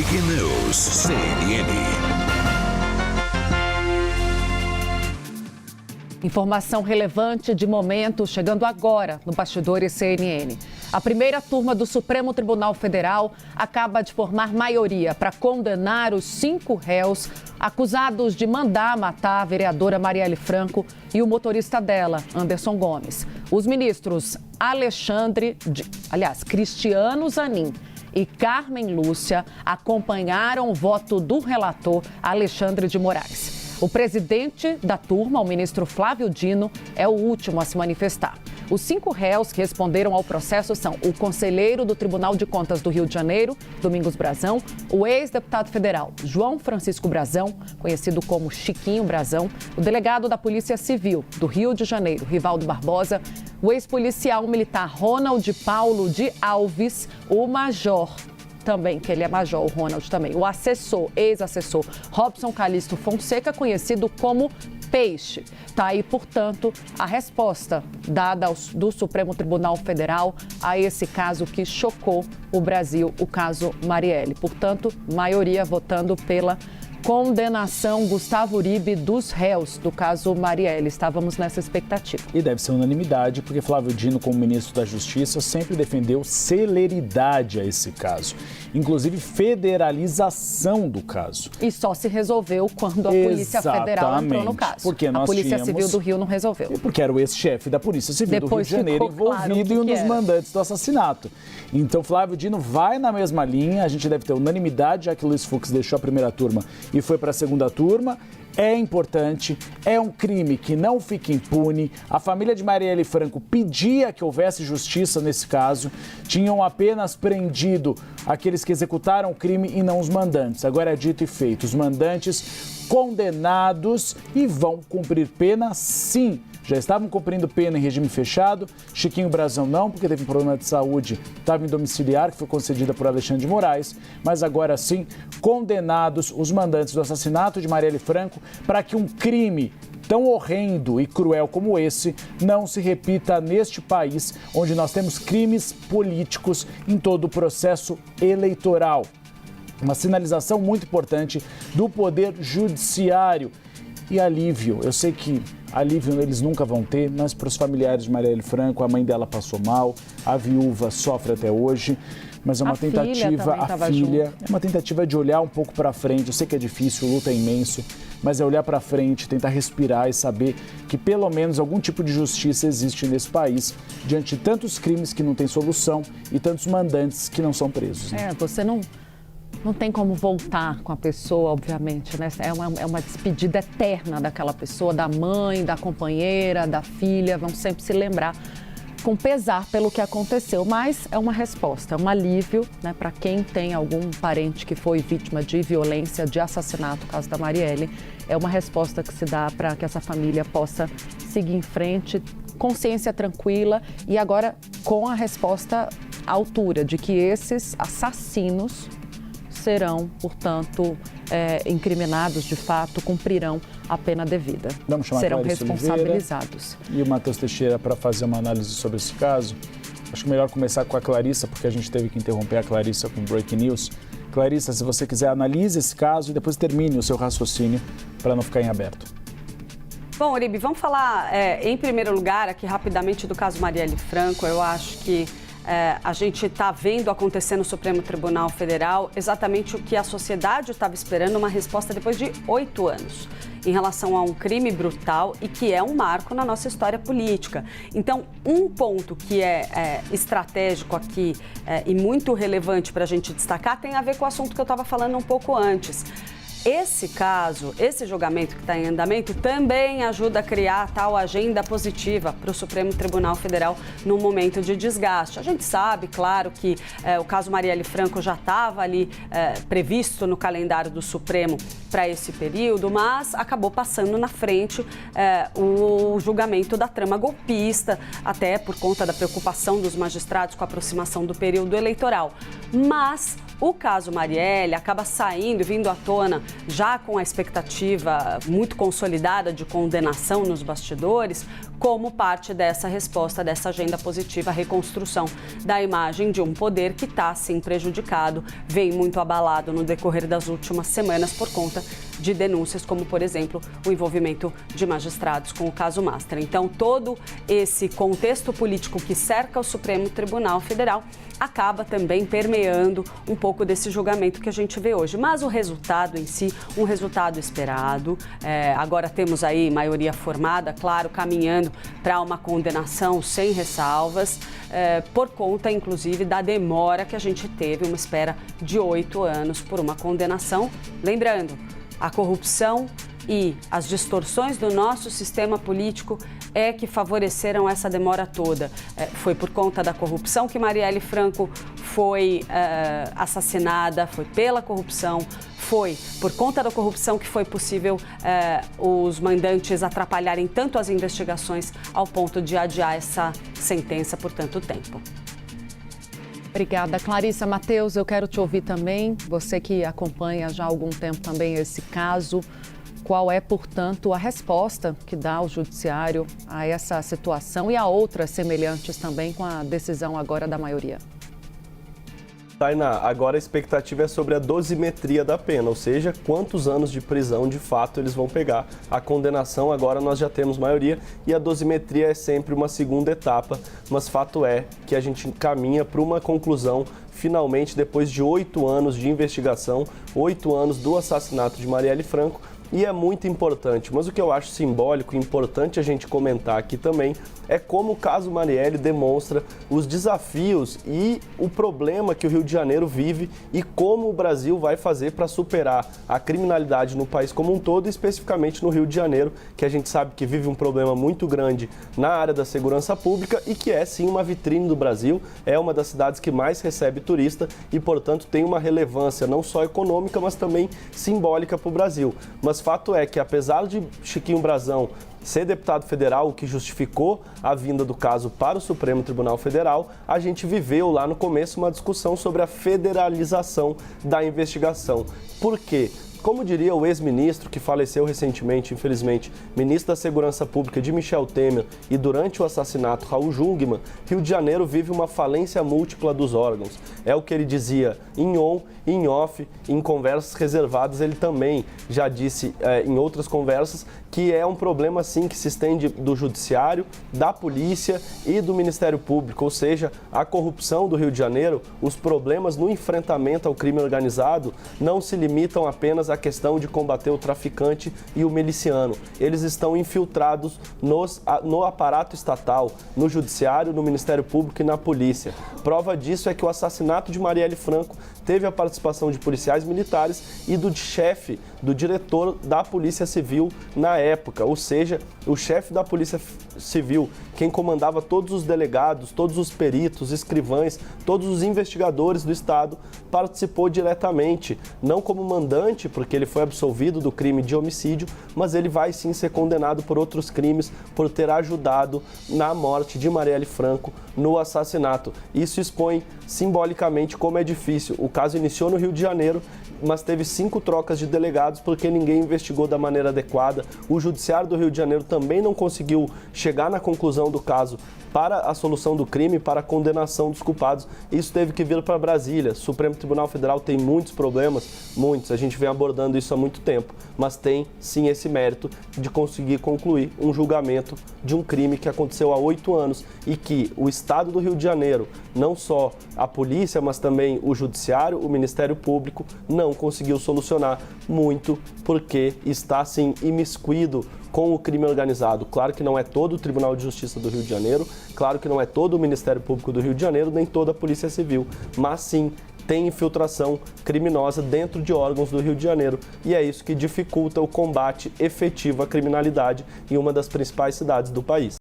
Breaking News CNN. Informação relevante de momento chegando agora no Bastidores CNN. A primeira turma do Supremo Tribunal Federal acaba de formar maioria para condenar os 5 réus acusados de mandar matar a vereadora Marielle Franco e o motorista dela, Anderson Gomes. Os ministros Cristiano Zanin e Carmen Lúcia acompanharam o voto do relator Alexandre de Moraes. O presidente da turma, o ministro Flávio Dino, é o último a se manifestar. Os 5 réus que responderam ao processo são o conselheiro do Tribunal de Contas do Rio de Janeiro, Domingos Brazão, o ex-deputado federal João Francisco Brazão, conhecido como Chiquinho Brazão, o delegado da Polícia Civil do Rio de Janeiro, Rivaldo Barbosa, o ex-policial militar Ronald Paulo de Alves, o major também, que ele é major, o Ronald também, o assessor, ex-assessor Robson Calixto Fonseca, conhecido como Peixe. Está aí, portanto, a resposta dada do Supremo Tribunal Federal a esse caso que chocou o Brasil, o caso Marielle. Portanto, maioria votando pela condenação Gustavo Uribe dos réus do caso Marielle. Estávamos nessa expectativa. E deve ser unanimidade, porque Flávio Dino, como ministro da Justiça, sempre defendeu celeridade a esse caso. Inclusive federalização do caso. E só se resolveu quando a Polícia Federal entrou no caso. Porque a Polícia Civil do Rio não resolveu. E porque era o ex-chefe da Polícia Civil Depois do Rio de Janeiro envolvido em um dos mandantes do assassinato. Então Flávio Dino vai na mesma linha, a gente deve ter unanimidade, já que o Luiz Fux deixou a primeira turma e foi para a segunda turma. É importante, é um crime que não fica impune. A família de Marielle Franco pedia que houvesse justiça nesse caso. Tinham apenas prendido aqueles que executaram o crime e não os mandantes. Agora é dito e feito. Os mandantes condenados e vão cumprir pena, sim. Já estavam cumprindo pena em regime fechado. Chiquinho Brazão não, porque teve um problema de saúde, estava em domiciliar, que foi concedida por Alexandre de Moraes. Mas agora sim, condenados os mandantes do assassinato de Marielle Franco para que um crime tão horrendo e cruel como esse não se repita neste país, onde nós temos crimes políticos em todo o processo eleitoral. Uma sinalização muito importante do Poder Judiciário. E alívio, eu sei que alívio eles nunca vão ter, mas para os familiares de Marielle Franco, a mãe dela passou mal, a viúva sofre até hoje, mas é uma tentativa, é uma tentativa de olhar um pouco para frente. Eu sei que é difícil, o luto é imenso, mas é olhar para frente, tentar respirar e saber que pelo menos algum tipo de justiça existe nesse país, diante de tantos crimes que não tem solução e tantos mandantes que não são presos. Né? Você não tem como voltar com a pessoa, obviamente, né? É uma despedida eterna daquela pessoa, da mãe, da companheira, da filha, vão sempre se lembrar com pesar pelo que aconteceu, mas é uma resposta, é um alívio, né, para quem tem algum parente que foi vítima de violência, de assassinato, no caso da Marielle, é uma resposta que se dá para que essa família possa seguir em frente, consciência tranquila e agora com a resposta à altura de que esses assassinos serão, portanto, incriminados de fato, cumprirão a pena devida. Serão responsabilizados. E o Matheus Teixeira para fazer uma análise sobre esse caso. Acho que melhor começar com a Clarissa, porque a gente teve que interromper a Clarissa com Breaking News. Clarissa, se você quiser, analise esse caso e depois termine o seu raciocínio para não ficar em aberto. Bom, Uribe, vamos falar em primeiro lugar aqui rapidamente do caso Marielle Franco. Eu acho que a gente está vendo acontecer no Supremo Tribunal Federal exatamente o que a sociedade estava esperando, uma resposta depois de 8 anos, em relação a um crime brutal e que é um marco na nossa história política. Então, um ponto que é estratégico aqui e muito relevante para a gente destacar tem a ver com o assunto que eu estava falando um pouco antes. Esse caso, esse julgamento que está em andamento também ajuda a criar tal agenda positiva para o Supremo Tribunal Federal num momento de desgaste. A gente sabe, claro, que o caso Marielle Franco já estava ali previsto no calendário do Supremo para esse período, mas acabou passando na frente o julgamento da trama golpista, até por conta da preocupação dos magistrados com a aproximação do período eleitoral. Mas o caso Marielle acaba vindo à tona, já com a expectativa muito consolidada de condenação nos bastidores, como parte dessa resposta, dessa agenda positiva, a reconstrução da imagem de um poder que está, sim, prejudicado, vem muito abalado no decorrer das últimas semanas por conta de denúncias, como, por exemplo, o envolvimento de magistrados com o caso Master. Então, todo esse contexto político que cerca o Supremo Tribunal Federal acaba também permeando um pouco desse julgamento que a gente vê hoje. Mas o resultado em si, um resultado esperado. Agora temos aí maioria formada, claro, caminhando para uma condenação sem ressalvas, por conta, inclusive, da demora que a gente teve, uma espera de 8 anos por uma condenação. Lembrando, a corrupção e as distorções do nosso sistema político é que favoreceram essa demora toda. Foi por conta da corrupção que Marielle Franco foi assassinada, foi pela corrupção, foi por conta da corrupção que foi possível os mandantes atrapalharem tanto as investigações ao ponto de adiar essa sentença por tanto tempo. Obrigada, Clarissa. Matheus, eu quero te ouvir também, você que acompanha já há algum tempo também esse caso. Qual é, portanto, a resposta que dá o Judiciário a essa situação e a outras semelhantes também com a decisão agora da maioria? Tainá, agora a expectativa é sobre a dosimetria da pena, ou seja, quantos anos de prisão de fato eles vão pegar. A condenação agora nós já temos maioria e a dosimetria é sempre uma segunda etapa, mas fato é que a gente caminha para uma conclusão finalmente depois de 8 anos de investigação, 8 anos do assassinato de Marielle Franco. E é muito importante, mas o que eu acho simbólico e importante a gente comentar aqui também é como o caso Marielle demonstra os desafios e o problema que o Rio de Janeiro vive e como o Brasil vai fazer para superar a criminalidade no país como um todo, e especificamente no Rio de Janeiro, que a gente sabe que vive um problema muito grande na área da segurança pública e que é sim uma vitrine do Brasil, é uma das cidades que mais recebe turista e, portanto, tem uma relevância não só econômica, mas também simbólica para o Brasil. Mas fato é que, apesar de Chiquinho Brazão ser deputado federal, o que justificou a vinda do caso para o Supremo Tribunal Federal, a gente viveu lá no começo uma discussão sobre a federalização da investigação. Por quê? Como diria o ex-ministro que faleceu recentemente, infelizmente, ministro da Segurança Pública de Michel Temer, e durante o assassinato Raul Jungmann, Rio de Janeiro vive uma falência múltipla dos órgãos. É o que ele dizia em on, em off, em conversas reservadas. Ele também já disse em outras conversas que é um problema, sim, que se estende do Judiciário, da Polícia e do Ministério Público, ou seja, a corrupção do Rio de Janeiro, os problemas no enfrentamento ao crime organizado não se limitam apenas à questão de combater o traficante e o miliciano. Eles estão infiltrados no aparato estatal, no Judiciário, no Ministério Público e na Polícia. Prova disso é que o assassinato de Marielle Franco teve a participação de policiais militares e do chefe, do diretor da Polícia Civil na época, ou seja, o chefe da Polícia Civil, quem comandava todos os delegados, todos os peritos, escrivães, todos os investigadores do Estado, participou diretamente, não como mandante, porque ele foi absolvido do crime de homicídio, mas ele vai sim ser condenado por outros crimes, por ter ajudado na morte de Marielle Franco, no assassinato. Isso expõe simbolicamente como é difícil. O caso iniciou no Rio de Janeiro, mas teve 5 trocas de delegados porque ninguém investigou da maneira adequada. O Judiciário do Rio de Janeiro também não conseguiu chegar na conclusão do caso para a solução do crime, para a condenação dos culpados. Isso teve que vir para Brasília. O Supremo Tribunal Federal tem muitos problemas, muitos. A gente vem abordando isso há muito tempo, mas tem sim esse mérito de conseguir concluir um julgamento de um crime que aconteceu há 8 anos e que o Estado do Rio de Janeiro, não só a polícia, mas também o Judiciário, o Ministério Público, não conseguiu solucionar, muito porque está sim imiscuído com o crime organizado. Claro que não é todo o Tribunal de Justiça do Rio de Janeiro, claro que não é todo o Ministério Público do Rio de Janeiro, nem toda a Polícia Civil, mas sim tem infiltração criminosa dentro de órgãos do Rio de Janeiro, e é isso que dificulta o combate efetivo à criminalidade em uma das principais cidades do país.